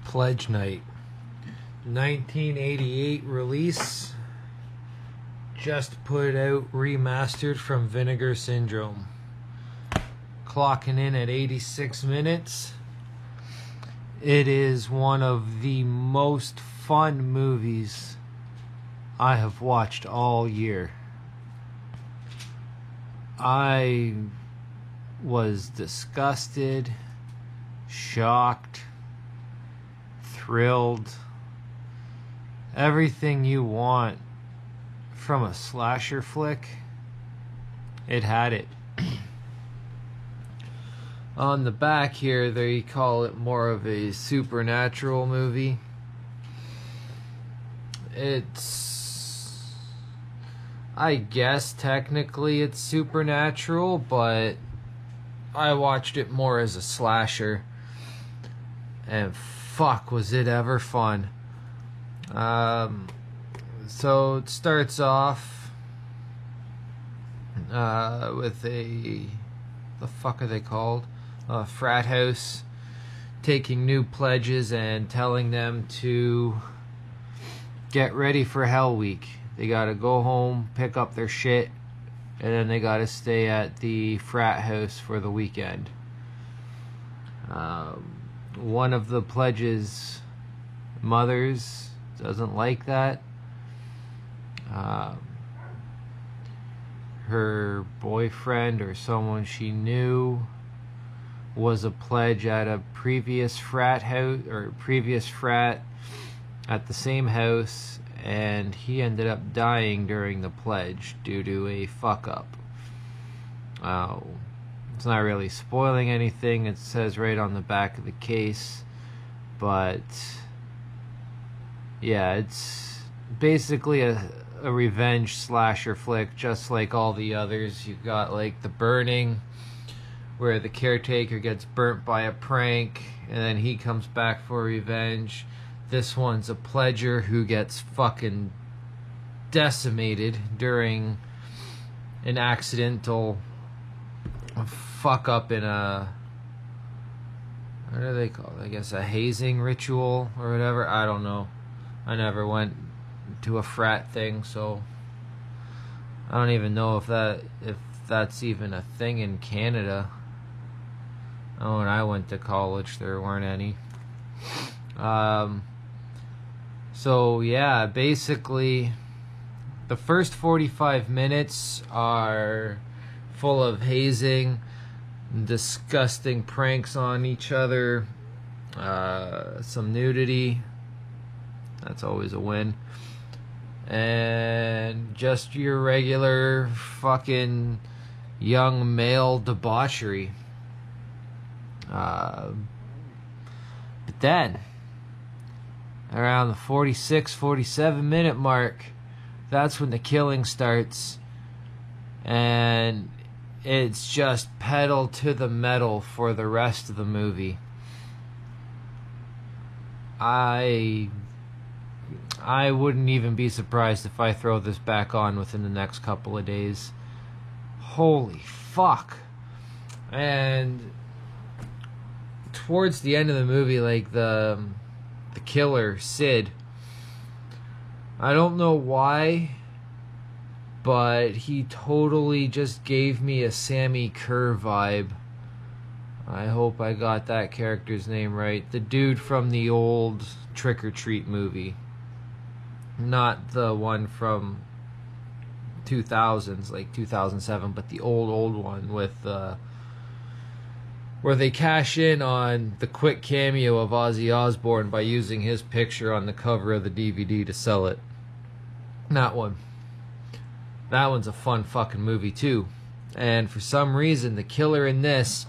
Pledge Night, 1988 release, just put out remastered from Vinegar Syndrome. Clocking in at 86 minutes. It is one of the most fun movies I have watched all year. I was disgusted, shocked, thrilled, everything you want from a slasher flick. It had it. On the back here, they call it more of a supernatural movie. I guess technically it's supernatural, but I watched it more as a slasher. And fuck, was it ever fun. So it starts off with the fuck are they called? A frat house taking new pledges and telling them to get ready for Hell Week. They gotta go home, pick up their shit, and then they gotta stay at the frat house for the weekend. One of the pledges' mothers doesn't like that. Her boyfriend or someone she knew was a pledge at a previous frat house, or previous frat at the same house, and he ended up dying during the pledge due to a fuck up. It's not really spoiling anything. It says right on the back of the case, but yeah, it's basically a revenge slasher flick, just like all the others. You've got like The Burning, where the caretaker gets burnt by a prank and then he comes back for revenge. This one's a pledger who gets fucking decimated during an accidental fuck up in a, what do they call it? I guess a hazing ritual or whatever. I don't know. I never went to a frat thing, so I don't even know if that's even a thing in Canada. Oh, when I went to college, there weren't any. So yeah, basically the first 45 minutes are full of hazing, disgusting pranks on each other, some nudity. That's always a win. And just your regular fucking young male debauchery. But then, around the 46, 47 minute mark, that's when the killing starts. And it's just pedal to the metal for the rest of the movie. I wouldn't even be surprised if I throw this back on within the next couple of days. Holy fuck. And towards the end of the movie, like the killer, Sid, I don't know why, but he totally just gave me a Sammy Kerr vibe. I hope I got that character's name right. The dude from the old Trick or Treat movie. Not the one from 2000s, like 2007, but the old one with where they cash in on the quick cameo of Ozzy Osbourne by using his picture on the cover of the DVD to sell it. That one. That one's a fun fucking movie too. And for some reason, the killer in this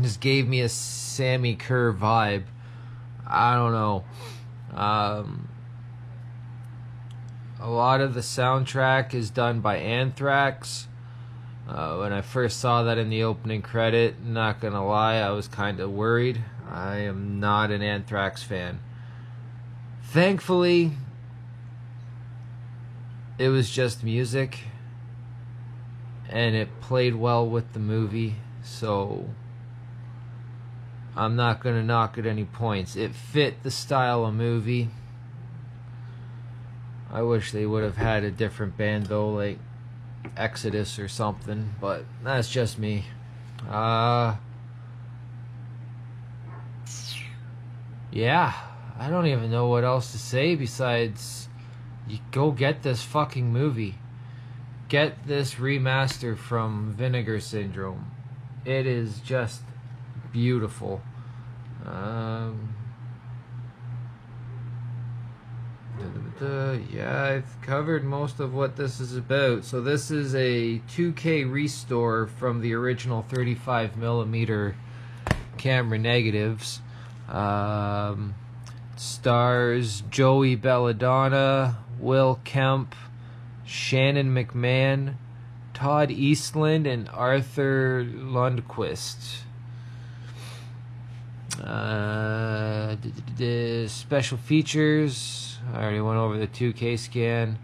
Just gave me a Sammy Kerr vibe. I don't know. A lot of the soundtrack is done by Anthrax. When I first saw that in the opening credit, not gonna lie, I was kind of worried. I am not an Anthrax fan. Thankfully, it was just music, and it played well with the movie, so I'm not gonna knock at any points. It fit the style of movie. I wish they would have had a different band though, like Exodus or something, but that's just me. Yeah, I don't even know what else to say besides you go get this fucking movie. Get this remaster from Vinegar Syndrome. It is just beautiful. Yeah, I've covered most of what this is about. So this is a 2K restore from the original 35mm camera negatives. Stars Joey Belladonna, Will Kemp, Shannon McMahon, Todd Eastland, and Arthur Lundquist. Special features. I already went over the 2K scan.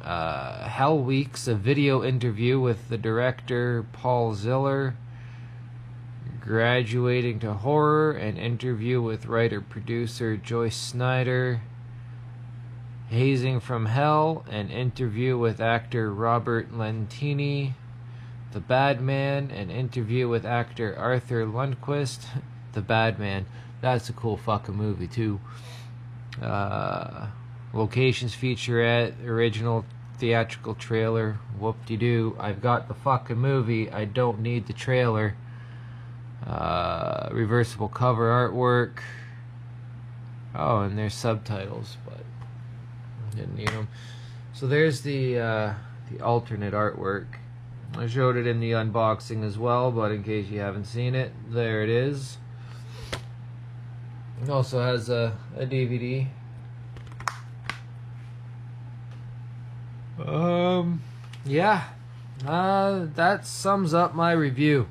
Hell Weeks, a video interview with the director Paul Ziller. Graduating to Horror, an interview with writer-producer Joyce Snyder. Hazing from Hell, an interview with actor Robert Lentini. The Bad Man, an interview with actor Arthur Lundquist. The Bad Man, that's a cool fucking movie too. Locations featurette, original theatrical trailer. Whoop-de-doo, I've got the fucking movie, I don't need the trailer. Reversible cover artwork. Oh, and there's subtitles, but didn't need them. So there's the alternate artwork. I showed it in the unboxing as well, but in case you haven't seen it, there it is. It also has a DVD. Yeah, that sums up my review.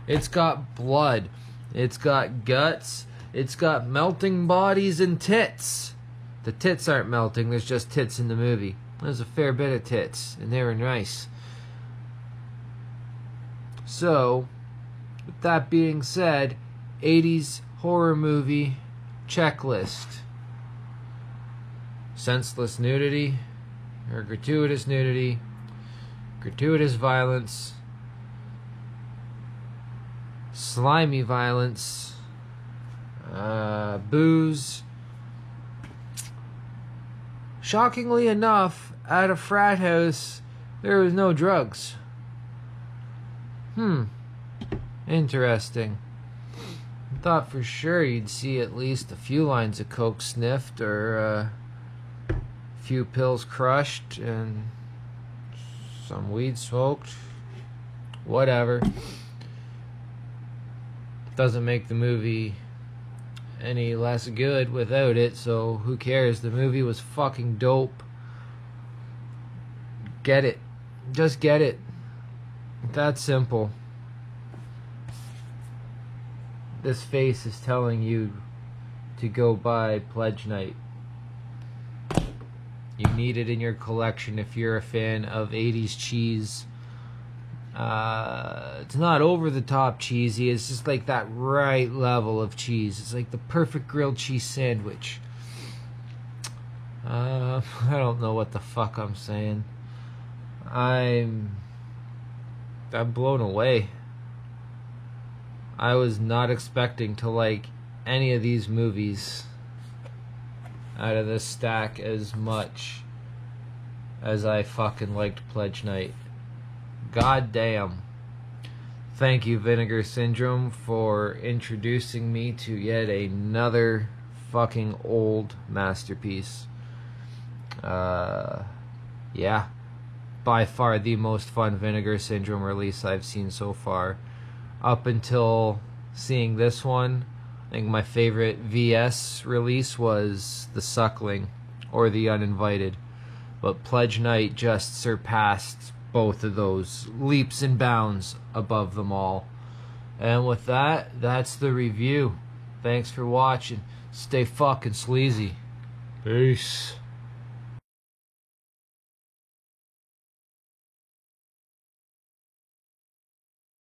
It's got blood, it's got guts, it's got melting bodies and tits. The tits aren't melting, there's just tits in the movie. There's a fair bit of tits, and they were nice. So, with that being said, 80s horror movie checklist. Senseless nudity, or gratuitous nudity, gratuitous violence, slimy violence, booze. Shockingly enough, at a frat house, there was no drugs. Interesting. I thought for sure you'd see at least a few lines of coke sniffed or a few pills crushed and some weed smoked. Whatever. Doesn't make the movie any less good without it, so who cares? The movie was fucking dope. Get it. Just get it. That simple. This face is telling you to go buy Pledge Night. You need it in your collection if you're a fan of 80s cheese. It's not over the top cheesy, it's just like that right level of cheese. It's like the perfect grilled cheese sandwich. I don't know what the fuck I'm saying. I'm blown away. I was not expecting to like any of these movies out of this stack as much as I fucking liked Pledge Night. God damn. Thank you, Vinegar Syndrome, for introducing me to yet another fucking old masterpiece. Yeah. By far the most fun Vinegar Syndrome release I've seen so far. Up until seeing this one. I think my favorite VS release was The Suckling or The Uninvited. But Pledge Night just surpassed both of those, leaps and bounds above them all. And with that, that's the review. Thanks for watching. Stay fucking sleazy. Peace.